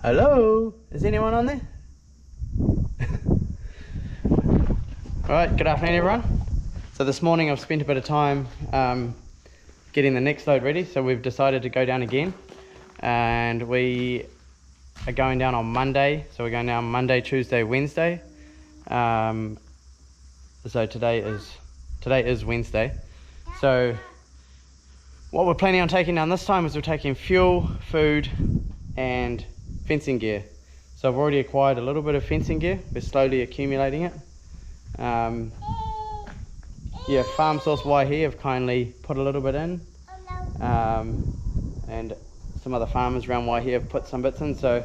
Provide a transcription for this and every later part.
Hello? Is anyone on there? Alright, good afternoon everyone. So this morning I've spent a bit of time getting the next load ready, so we've decided to go down again. And we are going down on Monday, so we're going down Monday, Tuesday, Wednesday. So today is Wednesday. So what we're planning on taking down this time is we're taking fuel, food and fencing gear. So I've already acquired a little bit of fencing gear. We're slowly accumulating it. Yeah, Farm Source Waihi have kindly put a little bit in, and some other farmers around Waihi have put some bits in. So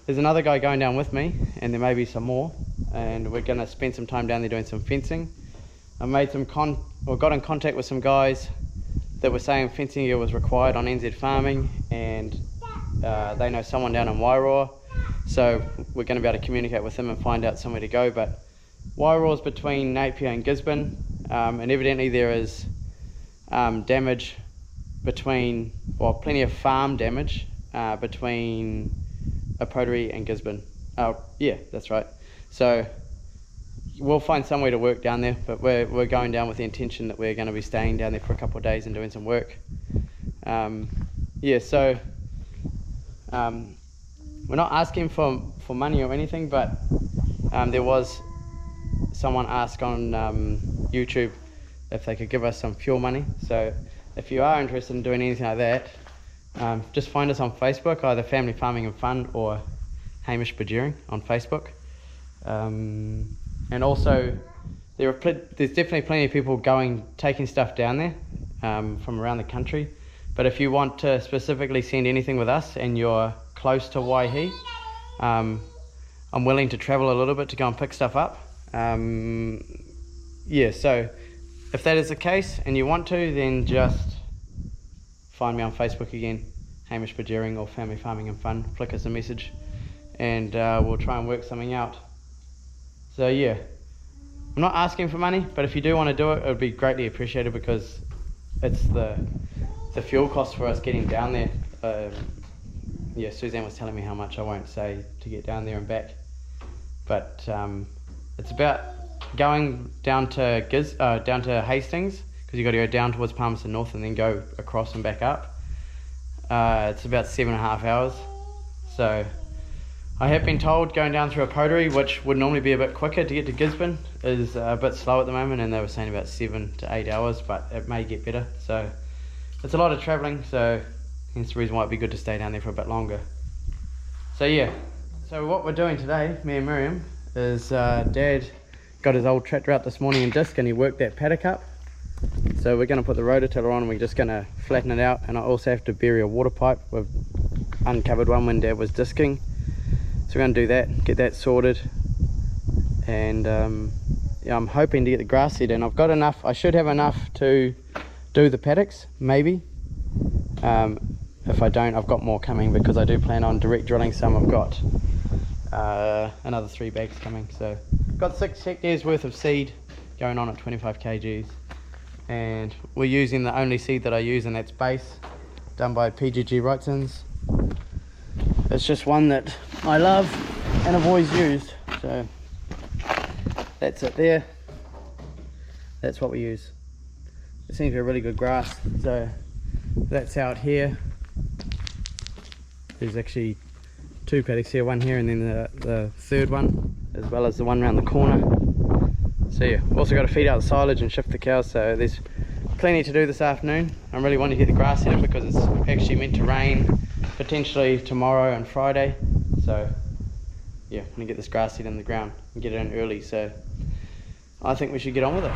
there's another guy going down with me, and there may be some more, and we're going to spend some time down there doing some fencing. I made got in contact with some guys that were saying fencing gear was required on NZ Farming, and they know someone down in Wairoa, so we're going to be able to communicate with them and find out somewhere to go. But Wairoa is between Napier and Gisborne, and evidently there is damage between, well, plenty of farm damage between Apodori and Gisborne. Oh yeah, that's right. So we'll find somewhere to work down there, but we're going down with the intention that we're going to be staying down there for a couple of days and doing some work. Yeah, so we're not asking for money or anything, but there was someone asked on YouTube if they could give us some fuel money. So if you are interested in doing anything like that, just find us on Facebook, either Family Farming and Fun or Hamish Badgering on Facebook. And also there's definitely plenty of people taking stuff down there from around the country. But if you want to specifically send anything with us and you're close to Waihi, I'm willing to travel a little bit to go and pick stuff up. Yeah, so if that is the case and you want to, then just find me on Facebook again, Hamish Badgering or Family Farming and Fun. Flick us a message and we'll try and work something out. So yeah, I'm not asking for money, but if you do want to do it, it would be greatly appreciated, because it's the fuel cost for us getting down there. Yeah, Suzanne was telling me how much, I won't say, to get down there and back, but it's about going down to Hastings, because you got to go down towards Palmerston North and then go across and back up. It's about 7.5 hours. So I have been told going down through Apodori, which would normally be a bit quicker to get to Gisborne, is a bit slow at the moment, and they were saying about 7 to 8 hours, but it may get better. So it's a lot of travelling, so hence the reason why it'd be good to stay down there for a bit longer. So yeah, so what we're doing today, me and Miriam, is Dad got his old tractor out this morning in disc and he worked that paddock up. So we're going to put the rototiller on and we're just going to flatten it out, and I also have to bury a water pipe. We've uncovered one when Dad was disking. So we're going to do that, get that sorted, and yeah, I'm hoping to get the grass seed in. I've got enough, I should have enough to do the paddocks, maybe. If I don't, I've got more coming, because I do plan on direct drilling some. I've got another 3 bags coming, so I've got 6 hectares worth of seed going on at 25 kgs, and we're using the only seed that I use, and that's base, done by PGG Wrightsons. It's just one that I love and I've always used, so that's it there. That's what we use. It seems to be a really good grass, so that's out here. There's actually 2 paddocks here, one here and then the third one, as well as the one around the corner. So yeah, also got to feed out the silage and shift the cows, so there's plenty to do this afternoon. I'm really wanting to get the grass seed in, because it's actually meant to rain potentially tomorrow and Friday. So yeah, I'm gonna get this grass seed in the ground and get it in early, so I think we should get on with it.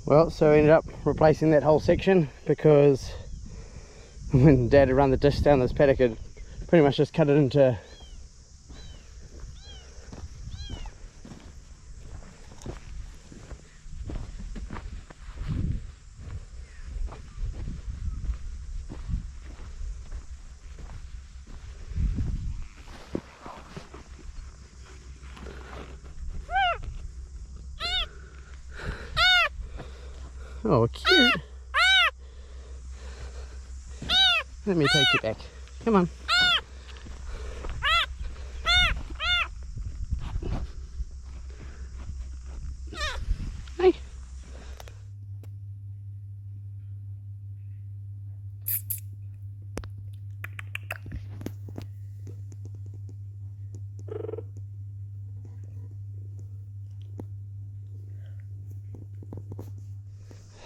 Well, so I ended up replacing that whole section because when Dad had run the disc down this paddock, it pretty much just cut it into oh, cute. Let me take you back. Come on. Hey.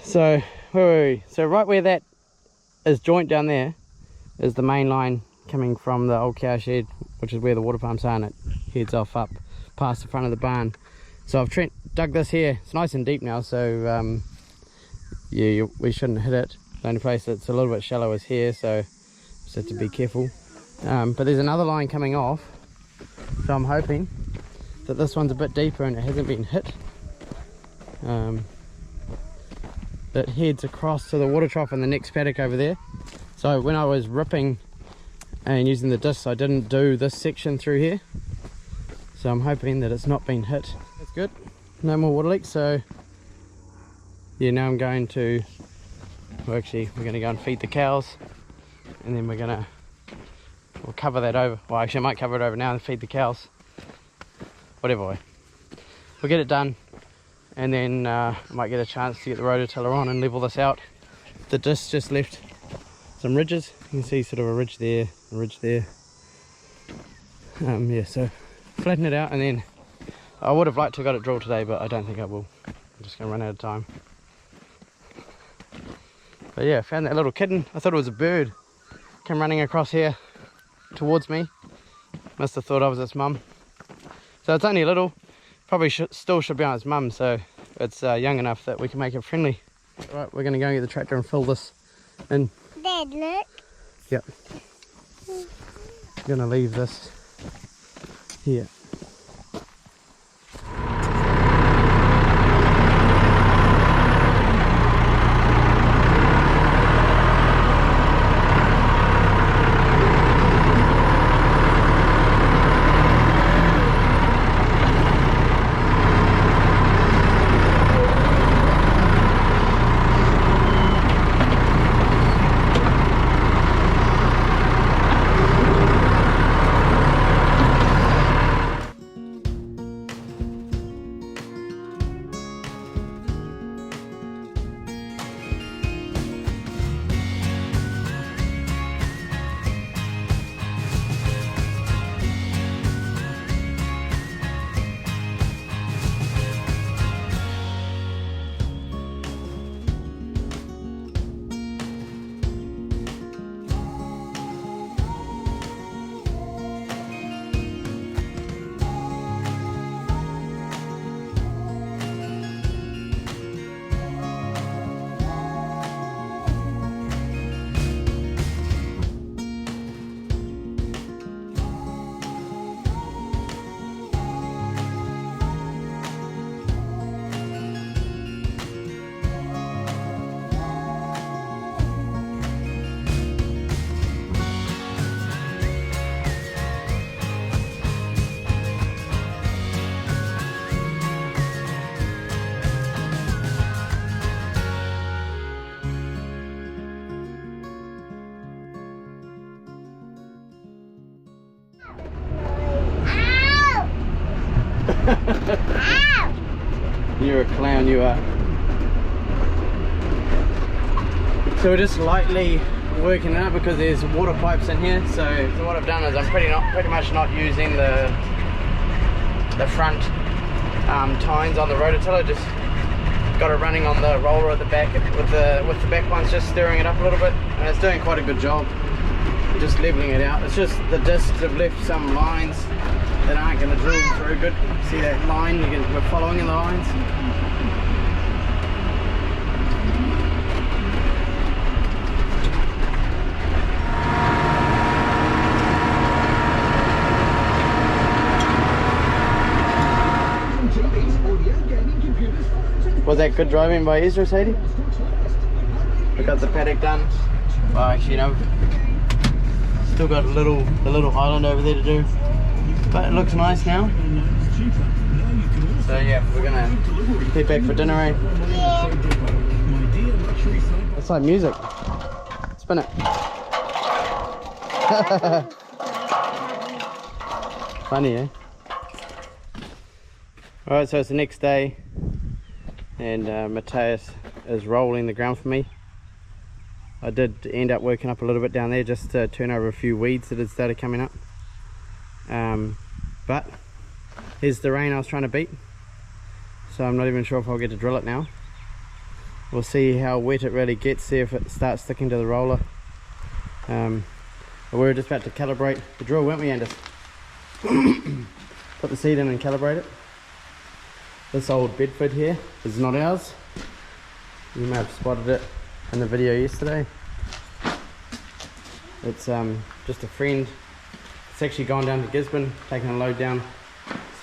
So, where were we? So right where that is joint down there is the main line coming from the old cow shed, which is where the water pumps are, and it heads off up past the front of the barn. So I've dug this here. It's nice and deep now, so yeah, we shouldn't hit it. The only place that's a little bit shallow is here, so just have to be careful. But there's another line coming off, so I'm hoping that this one's a bit deeper and it hasn't been hit. That heads across to the water trough in the next paddock over there. So when I was ripping and using the disc, I didn't do this section through here, so I'm hoping that it's not been hit. That's good, no more water leaks. So yeah, now I'm going to, well, actually we're going to go and feed the cows, and then we'll cover that over. Well, actually I might cover it over now and feed the cows, whatever way. We'll get it done, and then I might get a chance to get the rototiller on and level this out. The disc just left some ridges. You can see sort of a ridge there, a ridge there. Yeah, so flatten it out, and then I would have liked to have got it drilled today, but I don't think I will. I'm just going to run out of time. But yeah, found that little kitten. I thought it was a bird. Came running across here towards me. Must have thought I was its mum. So it's only a little. Probably still should be on its mum, so it's young enough that we can make it friendly. Right, we're going to go and get the tractor and fill this in. Dad, look. Yep. I'm going to leave this here. You're a clown, you are. So we're just lightly working it out because there's water pipes in here. So what I've done is I'm pretty much not using the front tines on the rototiller. Just got it running on the roller at the back with the back ones, just stirring it up a little bit, and it's doing quite a good job. Just leveling it out. It's just the discs have left some lines that aren't going to drill through good. See that line? We're following in the lines. Was that good driving by Ezra, Sadie? We got the paddock done. Well, actually, you know, still got the little island over there to do, but it looks nice now. So yeah, we're gonna head back for dinner, eh? Yeah. It's like music. Spin it. Funny, eh? Alright, so it's the next day, and Matthias is rolling the ground for me. I did end up working up a little bit down there just to turn over a few weeds that had started coming up. But here's the rain I was trying to beat, so I'm not even sure if I'll get to drill it now. We'll see how wet it really gets, see if it starts sticking to the roller. But we're just about to calibrate the drill, weren't we, Anders? Put the seed in and calibrate it. This old Bedford here is not ours. You may have spotted it in the video yesterday. It's just a friend. It's actually gone down to Gisborne, taking a load down,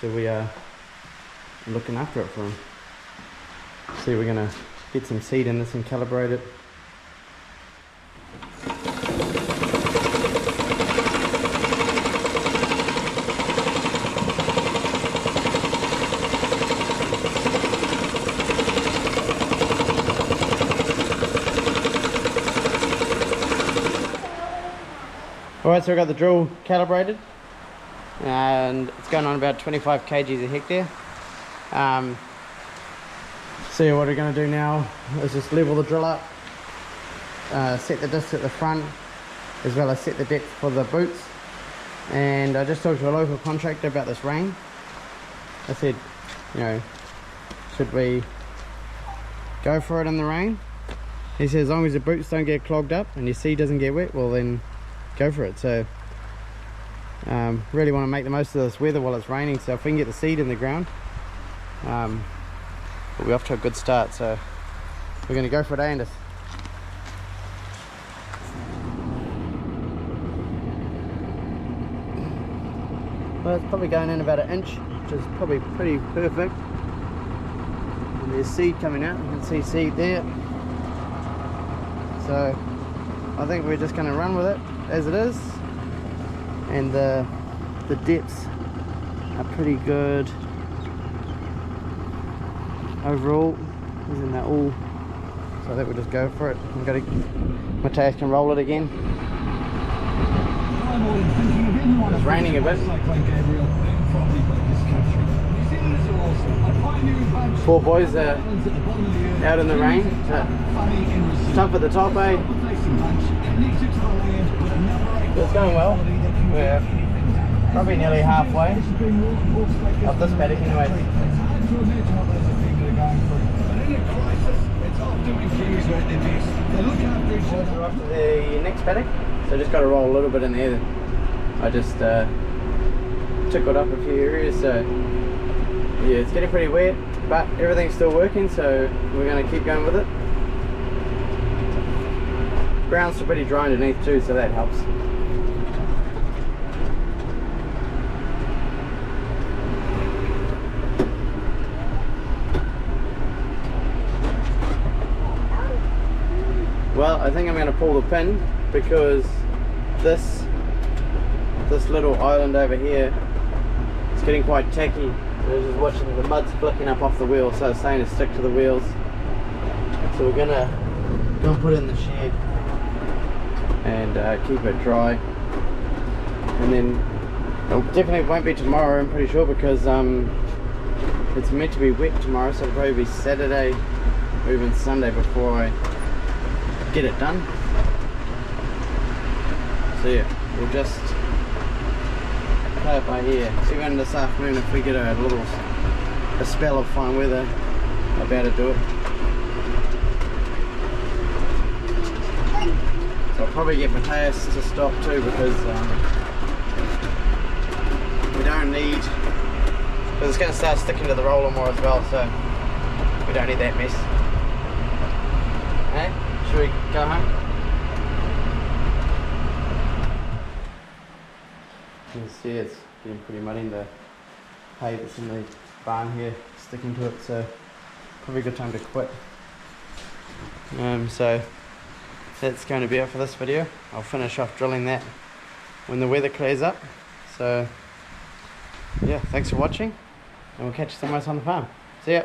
so we are looking after it for him. So we're gonna get some seed in this and calibrate it. Alright, so we've got the drill calibrated and it's going on about 25 kgs a hectare. So what we're going to do now is just level the drill up, set the disc at the front, as well as set the depth for the boots. And I just talked to a local contractor about this rain. I said, you know, should we go for it in the rain? He said as long as the boots don't get clogged up and your seed doesn't get wet, well then go for it. So really want to make the most of this weather while it's raining, so if we can get the seed in the ground, we'll be off to a good start. So we're going to go for it, Anders. Well, it's probably going in about an inch, which is probably pretty perfect. And there's seed coming out, you can see seed there. So I think we're just going to run with it as it is, and the depths are pretty good overall, isn't that all? So I think we'll just go for it. I'm going to, Matthias can roll it again. It's raining a bit. 4 boys are out in the rain. So tough at the top, eh? It's going well. We're probably nearly halfway of this paddock anyway. We're off to the next paddock, so just got to roll a little bit in there. I just tickled up a few areas, so yeah, it's getting pretty wet, but everything's still working, so we're going to keep going with it. Ground's still pretty dry underneath too, so that helps. Well, I think I'm going to pull the pin because this little island over here is getting quite tacky. I was just watching the mud's flicking up off the wheel, so it's starting to stick to the wheels. So we're going to go and put it in the shed and keep it dry. And then it definitely won't be tomorrow, I'm pretty sure, because it's meant to be wet tomorrow, so it'll probably be Saturday or even Sunday before I get it done. So yeah, we'll just play it by ear. Even this afternoon, if we get a spell of fine weather, I'll be able to do it. So I'll probably get Matthias to stop too, because we don't need, because it's going to start sticking to the roller more as well, so we don't need that mess. Hey, should we go home? You can see it's getting pretty muddy, and the hay that's in the barn here sticking to it, so probably a good time to quit. So that's going to be it for this video. I'll finish off drilling that when the weather clears up. So yeah, thanks for watching, and we'll catch you somewhere else on the farm. See ya.